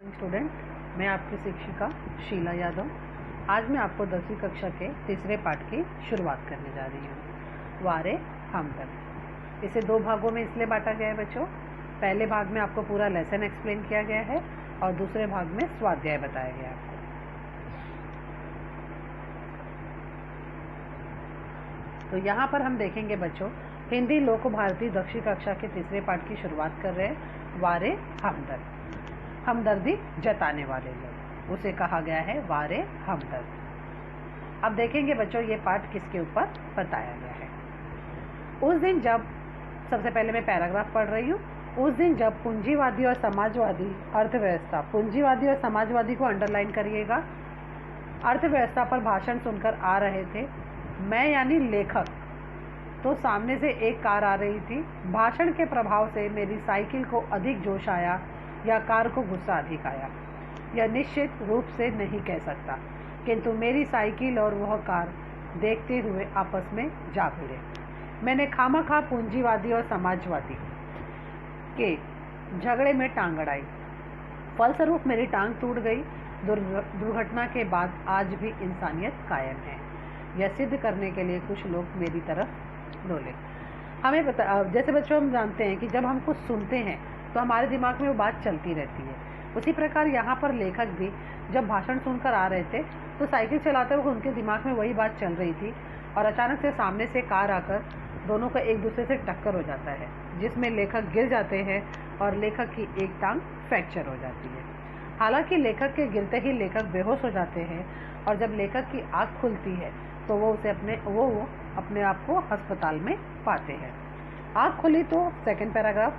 Student, मैं आपकी शिक्षिका शीला यादव। आज मैं आपको 10वीं कक्षा के तीसरे पाठ की शुरुआत करने जा रही हूँ, वारे हमदर्द। इसे दो भागों में इसलिए बांटा गया है बच्चों। पहले भाग में आपको पूरा लेसन एक्सप्लेन किया गया है और दूसरे भाग में स्वाध्याय बताया गया है आपको। तो यहाँ पर हम देखेंगे बच्चों, हिंदी लोक भारती 10वीं कक्षा के तीसरे पाठ की शुरुआत कर रहे हैं। वारे हमदर्द, हमदर्दी जताने वाले लोग, उसे कहा गया है वारे हमदर्द। अब देखेंगे बच्चों, ये पाठ किसके ऊपर बताया गया है। उस दिन जब, सबसे पहले मैं पैराग्राफ पढ़ रही हूँ। उस दिन जब पूंजीवादी और समाजवादी अर्थव्यवस्था, पूंजीवादी और समाजवादी को अंडरलाइन करिएगा, अर्थव्यवस्था पर भाषण सुनकर आ रहे थे, मैं यानी लेखक, तो सामने से एक कार आ रही थी। भाषण के प्रभाव से मेरी साइकिल को अधिक जोश आया या कार को गुस्सा अधिक आया, यह निश्चित रूप से नहीं कह सकता, किंतु मेरी साइकिल और वह कार देखते हुए आपस में जा भिड़े। मैंने खामखा पूंजीवादी और समाजवादी के झगड़े में टांग अड़ाई, फलस्वरूप मेरी टांग टूट गई। दुर्घटना के बाद आज भी इंसानियत कायम है, यह सिद्ध करने के लिए कुछ लोग मेरी तरफ डोले। हमें जैसे बच्चों हम जानते हैं कि जब हम कुछ सुनते हैं तो हमारे दिमाग में वो बात चलती रहती है। उसी प्रकार यहाँ पर लेखक भी जब भाषण सुनकर आ रहे थे तो साइकिल चलाते हुए उनके दिमाग में वही बात चल रही थी और अचानक से सामने से कार आकर दोनों का एक दूसरे से टक्कर हो जाता है, जिसमें लेखक गिर जाते हैं और लेखक की एक टांग फ्रैक्चर हो जाती है। हालांकि लेखक के गिरते ही लेखक बेहोश हो जाते हैं और जब लेखक की आँख खुलती है तो वो अपने आप को अस्पताल में पाते हैं। आँख खुली तो, सेकंड पैराग्राफ,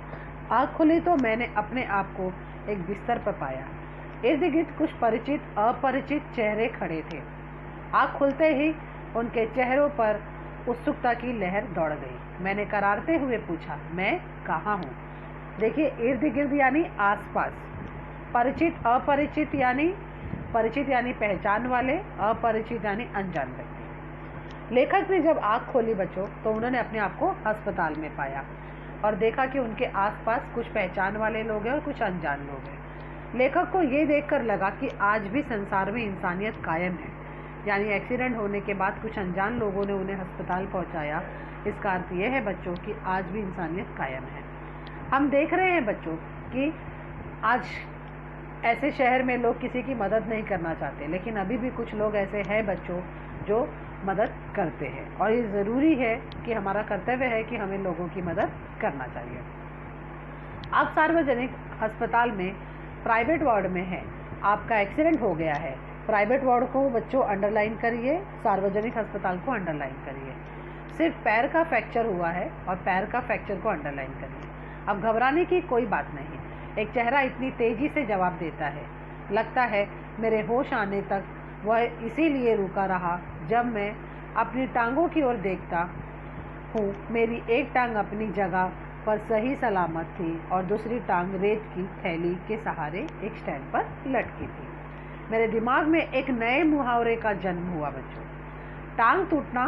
आँख खुली तो मैंने अपने आप को एक बिस्तर पर पाया। इर्द गिर्द कुछ परिचित अपरिचित चेहरे खड़े थे। आँख खुलते ही उनके चेहरों पर उत्सुकता की लहर दौड़ गई। मैंने करारते हुए पूछा, मैं कहाँ हूँ? देखिए, इर्द गिर्द यानी आसपास, परिचित अपरिचित यानी, परिचित यानी पहचान वाले, अपरिचित यानी अनजान व्यक्ति। लेखक ने जब आँख खोली बच्चों तो उन्होंने अपने आप को अस्पताल में पाया और देखा कि उनके आसपास कुछ पहचान वाले लोग हैं और कुछ अनजान लोग हैं। लेखक को ये देखकर लगा कि आज भी संसार में इंसानियत कायम है, यानी एक्सीडेंट होने के बाद कुछ अनजान लोगों ने उन्हें अस्पताल पहुंचाया। इसका अर्थ ये है बच्चों कि आज भी इंसानियत कायम है। हम देख रहे हैं बच्चों कि आज ऐसे शहर में लोग किसी की मदद नहीं करना चाहते, लेकिन अभी भी कुछ लोग ऐसे हैं बच्चों जो मदद करते हैं और ये ज़रूरी है कि हमारा कर्तव्य है कि हमें लोगों की मदद करना चाहिए। आप सार्वजनिक अस्पताल में प्राइवेट वार्ड में हैं, आपका एक्सीडेंट हो गया है। प्राइवेट वार्ड को बच्चों अंडरलाइन करिए, सार्वजनिक अस्पताल को अंडरलाइन करिए। सिर्फ पैर का फ्रैक्चर हुआ है और पैर का फ्रैक्चर को अंडरलाइन करिए। अब घबराने की कोई बात नहीं। एक चेहरा इतनी तेजी से जवाब देता है, लगता है मेरे होश आने तक वह इसीलिए रुका रहा। जब मैं अपनी टांगों की ओर देखता हूँ, मेरी एक टांग अपनी जगह पर सही सलामत थी और दूसरी टांग रेत की थैली के सहारे एक स्टैंड पर लटकी थी। मेरे दिमाग में एक नए मुहावरे का जन्म हुआ बच्चों। टांग टूटना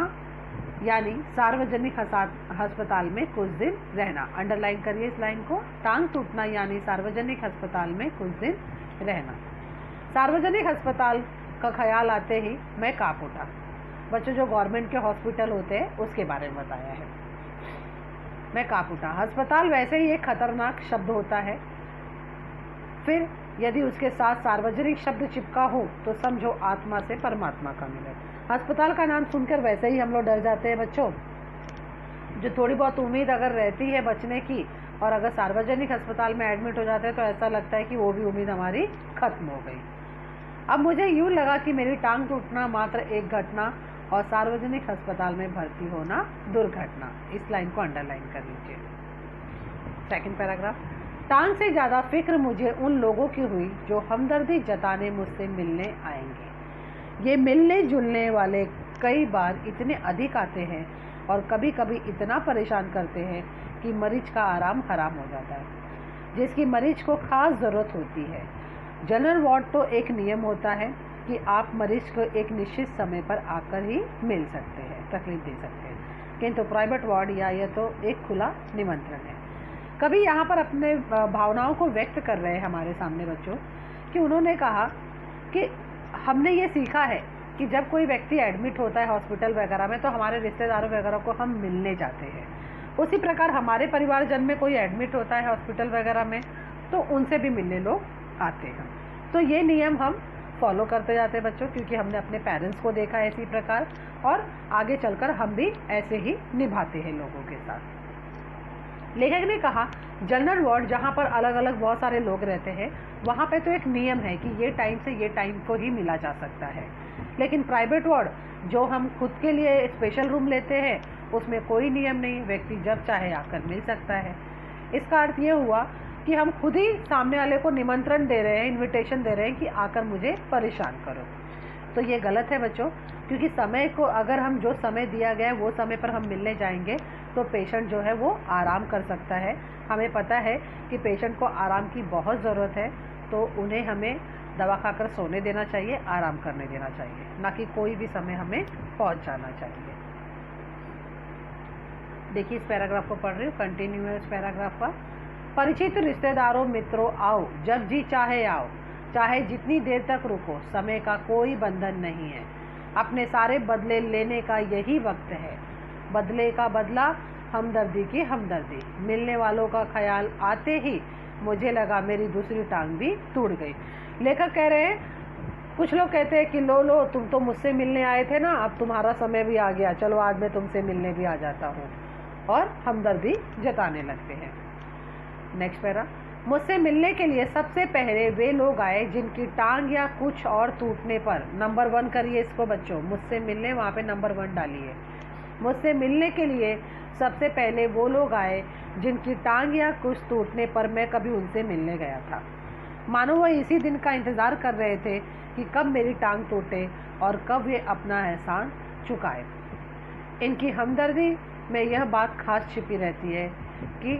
यानी सार्वजनिक अस्पताल में कुछ दिन रहना। अंडरलाइन करिए इस लाइन को। टांग टूटना यानी सार्वजनिक अस्पताल में कुछ दिन रहना। सार्वजनिक अस्पताल का ख्याल आते ही मैं काँप उठा। बच्चों, जो गवर्नमेंट के हॉस्पिटल होते हैं उसके बारे में बताया है। मैं काँप उठा। अस्पताल वैसे ही एक खतरनाक शब्द होता है, फिर यदि उसके साथ सार्वजनिक शब्द चिपका हो तो समझो आत्मा से परमात्मा का मिलन। अस्पताल का नाम सुनकर वैसे ही हम लोग डर जाते हैं बच्चों। जो थोड़ी बहुत उम्मीद अगर रहती है बचने की, और अगर सार्वजनिक अस्पताल में एडमिट हो जाते हैं तो ऐसा लगता है कि वो भी उम्मीद हमारी खत्म हो गई। अब मुझे यूँ लगा कि मेरी टांग टूटना मात्र एक घटना और सार्वजनिक अस्पताल में भर्ती होना दुर्घटना। इस लाइन को अंडरलाइन कर लीजिए। सेकंड पैराग्राफ, टांग से ज़्यादा फिक्र मुझे उन लोगों की हुई जो हमदर्दी जताने मुझसे मिलने आएंगे। ये मिलने जुलने वाले कई बार इतने अधिक आते हैं और कभी कभी इतना परेशान करते हैं कि मरीज का आराम हराम हो जाता है, जिसकी मरीज को खास ज़रूरत होती है। जनरल वार्ड तो एक नियम होता है कि आप मरीज को एक निश्चित समय पर आकर ही मिल सकते हैं, तकलीफ दे सकते हैं, किंतु प्राइवेट वार्ड या यह तो एक खुला निमंत्रण है। कभी यहाँ पर अपने भावनाओं को व्यक्त कर रहे हैं हमारे सामने बच्चों कि उन्होंने कहा कि हमने ये सीखा है कि जब कोई व्यक्ति एडमिट होता है हॉस्पिटल वगैरह में तो हमारे रिश्तेदारों वगैरह को हम मिलने जाते हैं। उसी प्रकार हमारे परिवारजन में कोई एडमिट होता है हॉस्पिटल वगैरह में तो उनसे भी मिलने लोग आते हैं। तो ये नियम हम फॉलो करते जाते हैं बच्चों, क्योंकि हमने अपने पेरेंट्स को देखा है इसी प्रकार, और आगे चलकर हम भी ऐसे ही निभाते हैं लोगों के साथ। लेखक ने कहा जनरल वार्ड जहाँ पर अलग अलग बहुत सारे लोग रहते हैं वहाँ पे तो एक नियम है कि ये टाइम से ये टाइम को ही मिला जा सकता है, लेकिन प्राइवेट वार्ड जो हम खुद के लिए स्पेशल रूम लेते हैं उसमें कोई नियम नहीं, व्यक्ति जब चाहे आकर मिल सकता है। इसका अर्थ ये हुआ कि हम खुद ही सामने वाले को निमंत्रण दे रहे हैं, इनविटेशन दे रहे हैं कि आकर मुझे परेशान करो। तो ये गलत है बच्चों, क्योंकि समय को अगर हम जो समय दिया गया है वो समय पर हम मिलने जाएंगे तो पेशेंट जो है वो आराम कर सकता है। हमें पता है कि पेशेंट को आराम की बहुत ज़रूरत है, तो उन्हें हमें दवा खाकर सोने देना चाहिए, आराम करने देना चाहिए, ना कि कोई भी समय हमें पहुंच जाना चाहिए। देखिए इस पैराग्राफ को पढ़ रही हूँ, कंटिन्यू है इस पैराग्राफ का। परिचित रिश्तेदारों मित्रों आओ, जब जी चाहे आओ, चाहे जितनी देर तक रुको, समय का कोई बंधन नहीं है। अपने सारे बदले लेने का यही वक्त है। बदले का बदला, हमदर्दी की हमदर्दी। मिलने वालों का ख्याल आते ही मुझे लगा मेरी दूसरी टांग भी टूट गई। लेखक कह रहे हैं, कुछ लोग कहते हैं कि लो तुम तो मुझसे मिलने आए थे ना, अब तुम्हारा समय भी आ गया, चलो आज मैं तुमसे मिलने भी आ जाता हूँ, और हमदर्दी जताने लगते हैं। नेक्स्ट पैरा, मुझसे मिलने के लिए सबसे पहले वे लोग आए जिनकी टांग या कुछ और टूटने पर, नंबर 1 करिए इसको बच्चों, मुझसे मिलने वहाँ पे नंबर 1 डालिए। मुझसे मिलने के लिए सबसे पहले वो लोग आए जिनकी टांग या कुछ टूटने पर मैं कभी उनसे मिलने गया था। मानो वह इसी दिन का इंतज़ार कर रहे थे कि कब मेरी टांग टूटे और कब वे अपना एहसान चुकाए। इनकी हमदर्दी में यह बात खास छिपी रहती है कि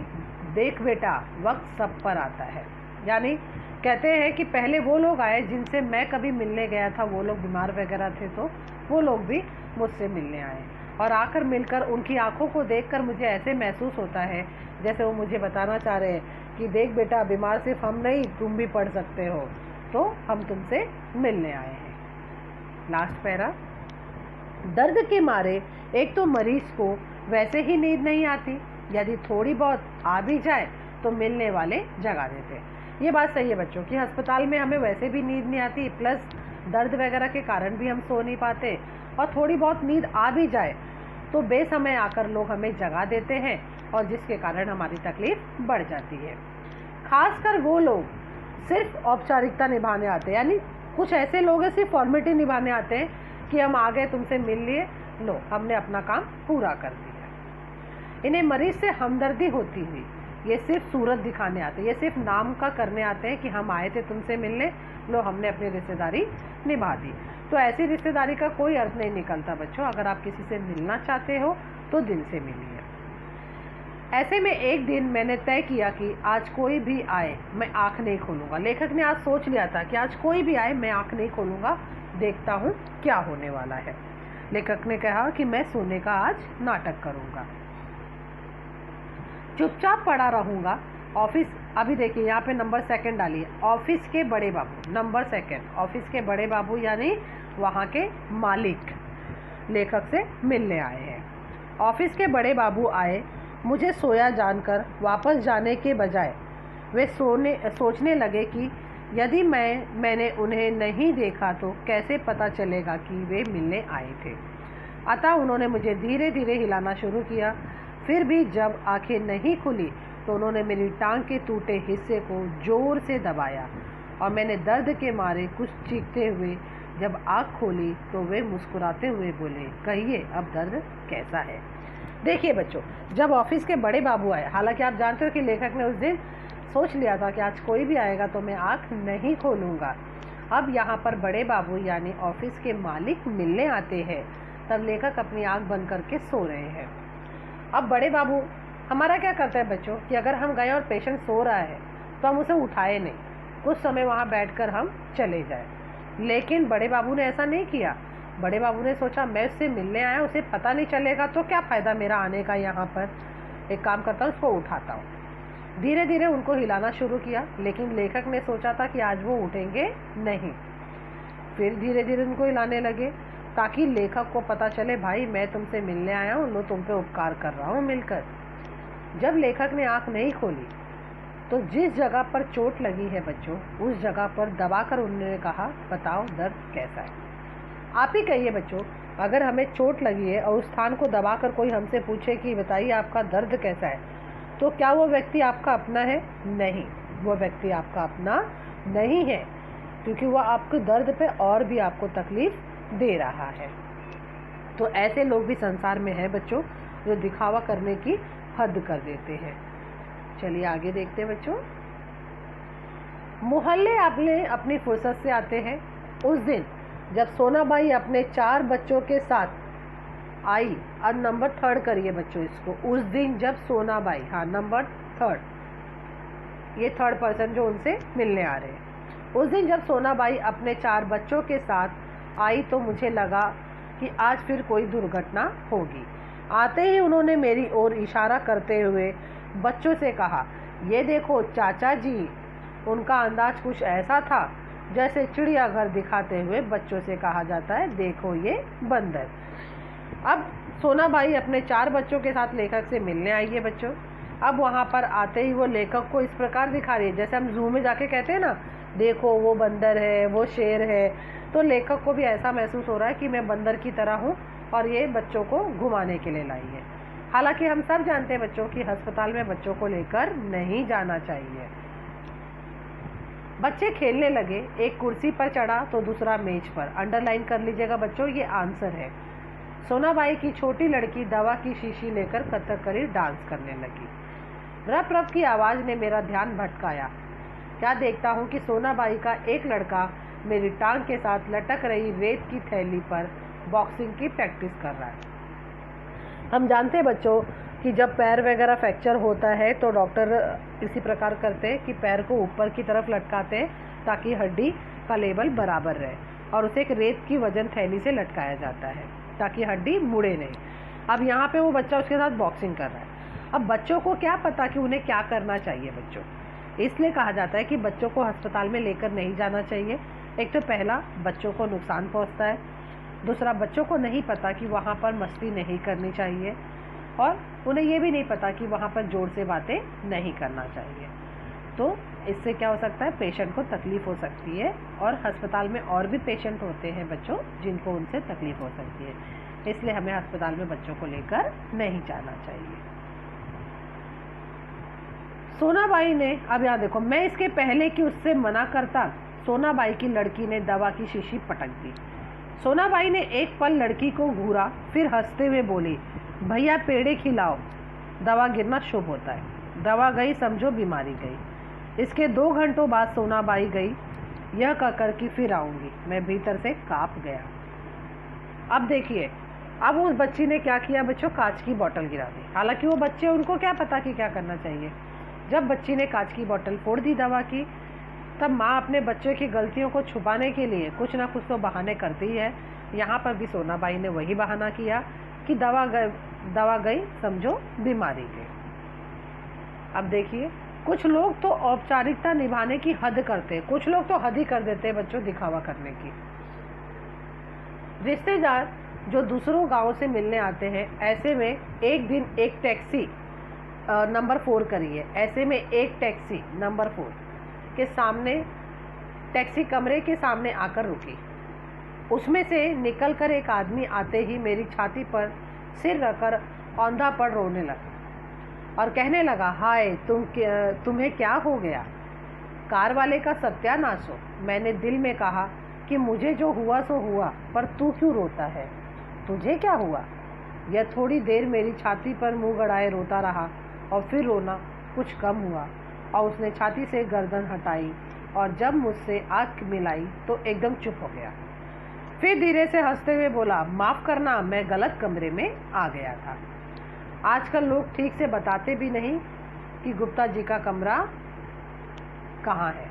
देख बेटा वक्त सब पर आता है। यानी कहते हैं कि पहले वो लोग आए जिनसे मैं कभी मिलने गया था, वो लोग बीमार वगैरह थे तो वो लोग भी मुझसे मिलने आए, और आकर मिलकर उनकी आंखों को देखकर मुझे ऐसे महसूस होता है जैसे वो मुझे बताना चाह रहे हैं कि देख बेटा बीमार सिर्फ हम नहीं, तुम भी पड़ सकते हो, तो हम तुमसे मिलने आए हैं। लास्ट पैरा, दर्द के मारे एक तो मरीज को वैसे ही नींद नहीं आती, यदि थोड़ी बहुत आ भी जाए तो मिलने वाले जगा देते हैं। ये बात सही है बच्चों कि अस्पताल में हमें वैसे भी नींद नहीं आती, प्लस दर्द वगैरह के कारण भी हम सो नहीं पाते, और थोड़ी बहुत नींद आ भी जाए तो बेसमय आकर लोग हमें जगा देते हैं, और जिसके कारण हमारी तकलीफ बढ़ जाती है। खासकर वो लोग सिर्फ औपचारिकता निभाने आते हैं, यानी कुछ ऐसे लोग हैं सिर्फ फॉर्मेलिटी निभाने आते हैं कि हम आ गए, तुमसे मिल लिए, लो हमने अपना काम पूरा कर दिया। इन्हें मरीज से हमदर्दी होती हुई ये सिर्फ सूरत दिखाने आते हैं, ये सिर्फ नाम का करने आते हैं कि हम आए थे तुमसे मिलने, लो हमने अपनी रिश्तेदारी निभा दी। तो ऐसी रिश्तेदारी का कोई अर्थ नहीं निकलता बच्चों। अगर आप किसी से मिलना चाहते हो तो दिल से मिलिए। ऐसे में एक दिन मैंने तय किया कि आज कोई भी आए मैं आंख नहीं खोलूंगा। लेखक ने आज सोच लिया था कि आज कोई भी आए मैं आंख नहीं खोलूंगा, देखता हूँ क्या होने वाला है। लेखक ने कहा कि मैं सोने का आज नाटक करूंगा, चुपचाप पड़ा रहूंगा। ऑफिस, अभी देखिए यहाँ पे नंबर 2 डालिए, ऑफिस के बड़े बाबू, नंबर 2, ऑफिस के बड़े बाबू यानी वहाँ के मालिक लेखक से मिलने आए हैं। ऑफिस के बड़े बाबू आए, मुझे सोया जानकर वापस जाने के बजाय वे सोचने लगे कि यदि मैंने उन्हें नहीं देखा तो कैसे पता चलेगा कि वे मिलने आए थे। अतः उन्होंने मुझे धीरे धीरे हिलाना शुरू किया। फिर भी जब आंखें नहीं खुली तो उन्होंने मेरी टांग के टूटे हिस्से को जोर से दबाया, और मैंने दर्द के मारे कुछ चीखते हुए जब आँख खोली तो वे मुस्कुराते हुए बोले, कहिए अब दर्द कैसा है। देखिए बच्चों, जब ऑफिस के बड़े बाबू आए, हालांकि आप जानते हो कि लेखक ने उस दिन सोच लिया था कि आज कोई भी आएगा तो मैं आँख नहीं खोलूँगा। अब यहाँ पर बड़े बाबू यानी ऑफिस के मालिक मिलने आते हैं, तब लेखक अपनी आँख बंद करके सो रहे हैं। अब बड़े बाबू हमारा क्या करता है बच्चों कि अगर हम गए और पेशेंट सो रहा है तो हम उसे उठाए नहीं, कुछ समय वहाँ बैठकर हम चले जाए। लेकिन बड़े बाबू ने ऐसा नहीं किया। बड़े बाबू ने सोचा मैं उससे मिलने आया, उसे पता नहीं चलेगा तो क्या फ़ायदा मेरा आने का यहाँ पर, एक काम करता हूँ उसको उठाता हूँ। धीरे धीरे उनको हिलाना शुरू किया, लेकिन लेखक ने सोचा था कि आज वो उठेंगे नहीं। फिर धीरे धीरे उनको हिलाने लगे ताकि लेखक को पता चले, भाई मैं तुमसे मिलने आया हूँ, मैं तुम पे उपकार कर रहा हूँ मिलकर। जब लेखक ने आंख नहीं खोली तो जिस जगह पर चोट लगी है बच्चों, उस जगह पर दबाकर उन्होंने कहा, बताओ दर्द कैसा है। आप ही कहिए बच्चों, अगर हमें चोट लगी है और उस स्थान को दबाकर कोई हमसे पूछे कि बताइए आपका दर्द कैसा है, तो क्या वो व्यक्ति आपका अपना है? नहीं, वो व्यक्ति आपका अपना नहीं है, क्योंकि वह आपके दर्द पे और भी आपको तकलीफ दे रहा है। तो ऐसे लोग भी संसार में हैं बच्चों, जो दिखावा करने की हद कर देते हैं। चलिए आगे देखते हैं बच्चों। मोहल्ले अपनी फुर्सत से आते हैं। उस दिन जब सोनाबाई अपने 4 बच्चों के साथ आई, और नंबर 3 करिए बच्चों इसको, उस दिन जब सोनाबाई, हाँ नंबर 3, ये 3rd पर्सन जो उनसे मिलने आ रहे हैं। उस दिन जब सोनाबाई अपने 4 बच्चों के साथ आई तो मुझे लगा कि आज फिर कोई दुर्घटना होगी। आते ही उन्होंने मेरी ओर इशारा करते हुए बच्चों से कहा, ये देखो चाचा जी। उनका अंदाज कुछ ऐसा था जैसे चिड़ियाघर दिखाते हुए बच्चों से कहा जाता है, देखो ये बंदर। अब सोनाबाई अपने 4 बच्चों के साथ लेखक से मिलने आई है बच्चों। अब वहाँ पर आते ही वो लेखक को इस प्रकार दिखा रही है, जैसे हम जू में जाके कहते हैं ना, देखो वो बंदर है, वो शेर है। तो लेखक को भी ऐसा महसूस हो रहा है कि मैं बंदर की तरह हूँ और ये बच्चों को घुमाने के लिए लाई है। हालांकि हम सब जानते हैं बच्चों कि अस्पताल में बच्चों को लेकर नहीं जाना चाहिए। बच्चे खेलने लगे, एक कुर्सी पर चढ़ा तो दूसरा मेज पर। अंडरलाइन कर लीजिएगा बच्चों, ये आंसर है। सोनाबाई की छोटी लड़की दवा की शीशी लेकर कथकली डांस करने लगी। रप रप की आवाज ने मेरा ध्यान भटकाया। क्या देखता हूँ कि सोनाबाई का एक लड़का मेरी टांग के साथ लटक रही रेत की थैली पर बॉक्सिंग की प्रैक्टिस कर रहा है। हम जानते हैं बच्चों कि जब पैर वगैरह फ्रैक्चर होता है तो डॉक्टर इसी प्रकार करते हैं कि पैर को ऊपर की तरफ लटकाते हैं ताकि हड्डी का लेवल बराबर रहे, और उसे एक रेत की वजन थैली से लटकाया जाता है ताकि हड्डी मुड़े नहीं। अब यहाँ पे वो बच्चा उसके साथ बॉक्सिंग कर रहा है। अब बच्चों को क्या पता कि उन्हें क्या करना चाहिए बच्चों, इसलिए कहा जाता है कि बच्चों को अस्पताल में लेकर नहीं जाना चाहिए। एक तो पहला, बच्चों को नुकसान पहुँचता है। दूसरा, बच्चों को नहीं पता कि वहाँ पर मस्ती नहीं करनी चाहिए, और उन्हें ये भी नहीं पता कि वहाँ पर जोर से बातें नहीं करना चाहिए। तो इससे क्या हो सकता है, पेशेंट को तकलीफ हो सकती है, और अस्पताल में और भी पेशेंट होते हैं बच्चों जिनको उनसे तकलीफ हो सकती है। इसलिए हमें अस्पताल में बच्चों को लेकर नहीं जाना चाहिए। सोनाबाई ने, अब यहाँ देखो, मैं इसके पहले कि उससे मना करता, सोनाबाई की लड़की ने दवा की शीशी पटक दी। सोनाबाई ने एक पल लड़की को घूरा, फिर हंसते हुए बोली, भैया पेड़े खिलाओ, दवा गिरना शुभ होता है। दवा गई, समझो बीमारी गई। इसके 2 घंटों बाद सोनाबाई गई, यह कहकर कि फिर आऊंगी। मैं भीतर से कांप गया। अब देखिए, अब उस बच्ची ने क्या किया बच्चों, कांच की बोतल गिरा दी। हालांकि वो बच्चे, उनको क्या पता कि क्या करना चाहिए। जब बच्ची ने कांच की बोतल फोड़ दी दवा की, तब माँ अपने बच्चों की गलतियों को छुपाने के लिए कुछ ना कुछ तो बहाने करती है। यहाँ पर भी सोनाबाई ने वही बहाना किया कि दवा गई, समझो बीमारी गई। अब देखिए, कुछ लोग तो औपचारिकता निभाने की हद करते हैं, कुछ लोग तो हद ही कर देते हैं बच्चों दिखावा करने की। रिश्तेदार जो दूसरों गांव से मिलने आते हैं, ऐसे में एक दिन एक टैक्सी, नंबर 4 करिए, ऐसे में एक टैक्सी नंबर 4 के सामने, टैक्सी कमरे के सामने आकर रुकी। उसमें से निकलकर एक आदमी आते ही मेरी छाती पर सिर रखकर औंधा पड़ रोने लगा और कहने लगा, हाय तुम्हें क्या हो गया? कार वाले का सत्यानाश हो। मैंने दिल में कहा कि मुझे जो हुआ सो हुआ, पर तू क्यों रोता है? तुझे क्या हुआ? यह थोड़ी देर मेरी छाती पर मुंह गड़ाए रोता रहा और फिर रोना कुछ कम हुआ, और उसने छाती से गर्दन हटाई और जब मुझसे आंख मिलाई तो एकदम चुप हो गया। फिर धीरे से हंसते हुए बोला, माफ़ करना, मैं गलत कमरे में आ गया था। आजकल लोग ठीक से बताते भी नहीं कि गुप्ता जी का कमरा कहाँ है,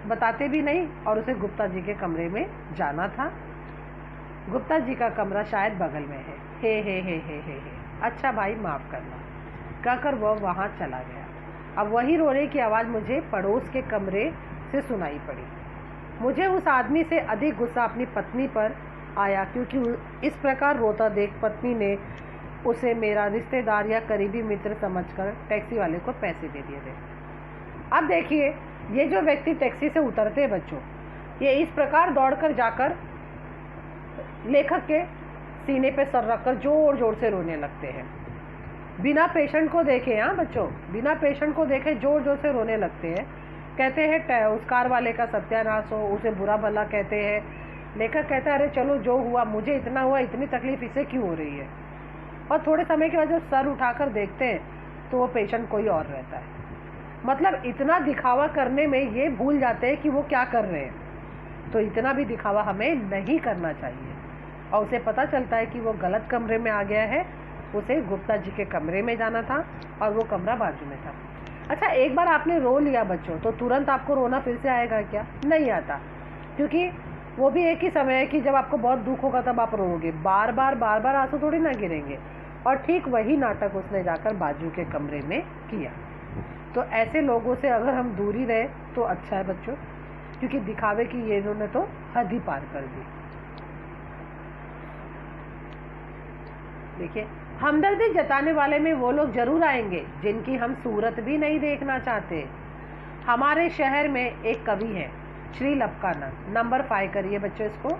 बताते भी नहीं, और उसे गुप्ता जी के कमरे में जाना था। गुप्ता जी का कमरा शायद बगल में है। हे। अच्छा भाई माफ़ करना, कहकर वह वहाँ चला गया। अब वही रोने की आवाज़ मुझे पड़ोस के कमरे से सुनाई पड़ी। मुझे उस आदमी से अधिक गुस्सा अपनी पत्नी पर आया, क्योंकि इस प्रकार रोता देख पत्नी ने उसे मेरा रिश्तेदार या करीबी मित्र समझकर टैक्सी वाले को पैसे दे दिए थे। अब देखिए, ये जो व्यक्ति टैक्सी से उतरते हैं बच्चों, ये इस प्रकार दौड़कर जाकर लेखक के सीने पे सर रखकर जोर जोर से रोने लगते हैं। बिना पेशेंट को देखे, हाँ बच्चों, बिना पेशेंट को देखे जोर जोर से रोने लगते हैं। कहते हैं उस कार वाले का सत्यानाश हो, उसे बुरा भला कहते हैं। लेखक कहता है अरे चलो जो हुआ, मुझे इतना हुआ, इतनी तकलीफ इसे क्यों हो रही है। और थोड़े समय के बाद जब सर उठाकर देखते हैं तो वो पेशेंट कोई और रहता है। मतलब इतना दिखावा करने में ये भूल जाते हैं कि वो क्या कर रहे हैं। तो इतना भी दिखावा हमें नहीं करना चाहिए। और उसे पता चलता है कि वो गलत कमरे में आ गया है, उसे गुप्ता जी के कमरे में जाना था और वो कमरा बाजू में था। अच्छा, एक बार आपने रो लिया बच्चों, तो तुरंत आपको रोना फिर से आएगा क्या? नहीं आता, क्योंकि वो भी एक ही समय है कि जब आपको बहुत दुख होगा तब आप रोओगे। बार बार आंसू थोड़ी ना गिरेंगे। और ठीक वही नाटक उसने जाकर बाजू के कमरे में किया। तो ऐसे लोगों से अगर हम दूरी रहे तो अच्छा है बच्चों, क्योंकि दिखावे की ये इन्होंने तो हद ही पार कर दी। देखिए, हमदर्दी जताने वाले में वो लोग जरूर आएंगे जिनकी हम सूरत भी नहीं देखना चाहते। हमारे शहर में एक कवि है, श्री लपकानंद। नंबर 5 करिए बच्चों इसको,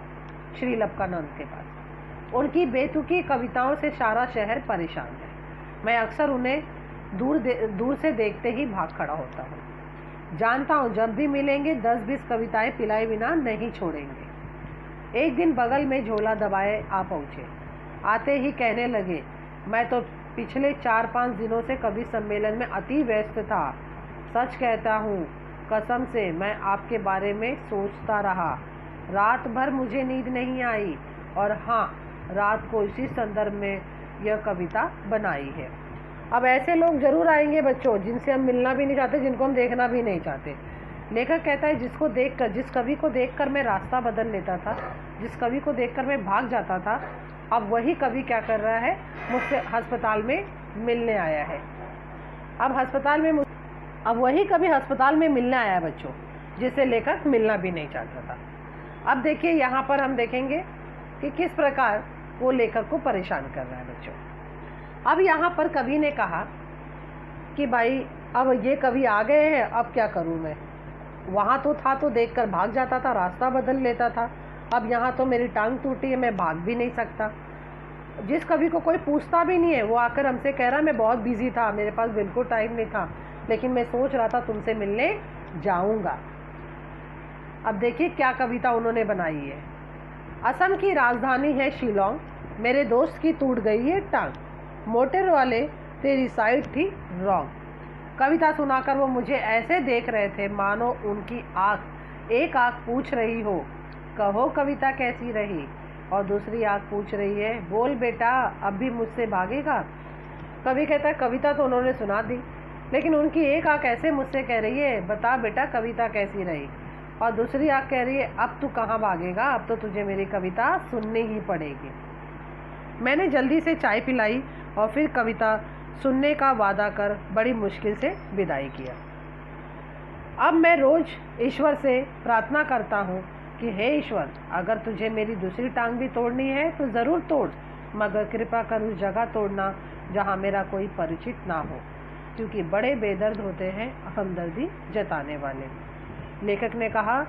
श्री लपकानंद के पास। उनकी बेतुकी कविताओं से सारा शहर परेशान है। मैं अक्सर उन्हें दूर से देखते ही भाग खड़ा होता हूँ। जानता हूँ जब भी मिलेंगे 10-20 कविताएं पिलाए बिना नहीं छोड़ेंगे। एक दिन बगल में झोला दबाए आ पहुँचे। आते ही कहने लगे, मैं तो पिछले 4-5 दिनों से कवि सम्मेलन में अति व्यस्त था। सच कहता हूँ, कसम से मैं आपके बारे में सोचता रहा। रात भर मुझे नींद नहीं आई और हाँ, रात को इसी संदर्भ में यह कविता बनाई है। अब ऐसे लोग जरूर आएंगे बच्चों जिनसे हम मिलना भी नहीं चाहते, जिनको हम देखना भी नहीं चाहते। लेखक कहता है जिस कवि को देखकर मैं रास्ता बदल लेता था, जिस कवि को देखकर मैं भाग जाता था, अब वही कवि क्या कर रहा है, मुझसे अस्पताल में मिलने आया है। अब वही कवि अस्पताल में मिलने आया है बच्चों, जिससे लेखक मिलना भी नहीं चाहता था। अब देखिए, यहाँ पर हम देखेंगे कि किस प्रकार वो लेखक को परेशान कर रहा है बच्चों। अब यहाँ पर कवि ने कहा कि भाई अब ये कवि आ गए हैं, अब क्या करूँ मैं। वहाँ तो था तो देखकर भाग जाता था, रास्ता बदल लेता था। अब यहाँ तो मेरी टांग टूटी है, मैं भाग भी नहीं सकता। जिस कवि को कोई पूछता भी नहीं है, वो आकर हमसे कह रहा मैं बहुत बिजी था, मेरे पास बिल्कुल टाइम नहीं था, लेकिन मैं सोच रहा था तुमसे मिलने जाऊँगा। अब देखिए क्या कविता उन्होंने बनाई है। असम की राजधानी है शिलोंग, मेरे दोस्त की टूट गई है टांग, मोटर वाले तेरी साइड थी रॉन्ग। कविता सुनाकर वो मुझे ऐसे देख रहे थे मानो उनकी एक आँख पूछ रही हो कहो कविता कैसी रही, और दूसरी आँख पूछ रही है बोल बेटा अब भी मुझसे भागेगा। कवि कहता है कविता तो उन्होंने सुना दी, लेकिन उनकी एक आँख ऐसे मुझसे कह रही है बता बेटा कविता कैसी रही, और दूसरी आँख कह रही है अब तू कहाँ भागेगा, अब तो तुझे मेरी कविता सुननी ही पड़ेगी। मैंने जल्दी से चाय पिलाई और फिर कविता सुनने का वादा कर बड़ी मुश्किल से विदाई किया। अब मैं रोज ईश्वर से प्रार्थना करता हूँ कि हे ईश्वर, अगर तुझे मेरी दूसरी टांग भी तोड़नी है तो ज़रूर तोड़, मगर कृपा कर उस जगह तोड़ना जहाँ मेरा कोई परिचित ना हो, क्योंकि बड़े बेदर्द होते हैं हमदर्दी जताने वाले। लेखक ने कहा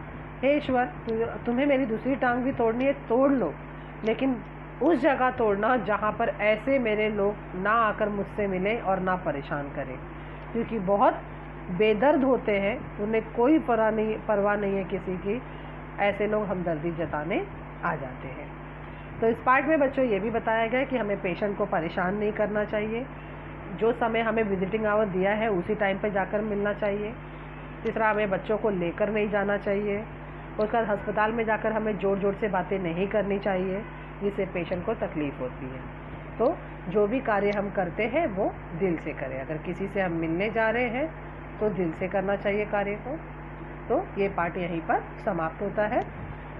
हे ईश्वर, तुम्हें मेरी दूसरी टांग भी तोड़नी है, तोड़ लो, लेकिन उस जगह तोड़ना जहाँ पर ऐसे मेरे लोग ना आकर मुझसे मिले और ना परेशान करें, क्योंकि बहुत बेदर्द होते हैं, उन्हें कोई परवाह नहीं है किसी की, ऐसे लोग हमदर्दी जताने आ जाते हैं। तो इस पार्ट में बच्चों ये भी बताया गया कि हमें पेशेंट को परेशान नहीं करना चाहिए, जो समय हमें विजिटिंग आवर दिया है उसी टाइम पे जाकर मिलना चाहिए। तीसरा, हमें बच्चों को लेकर नहीं जाना चाहिए। उसके बाद अस्पताल में जाकर हमें जोर जोर से बातें नहीं करनी चाहिए, जिससे पेशेंट को तकलीफ़ होती है। तो जो भी कार्य हम करते हैं वो दिल से करें। अगर किसी से हम मिलने जा रहे हैं तो दिल से करना चाहिए कार्य को। तो ये पार्ट यहीं पर समाप्त होता है।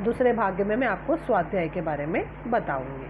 दूसरे भाग में मैं आपको स्वाध्याय के बारे में बताऊंगी।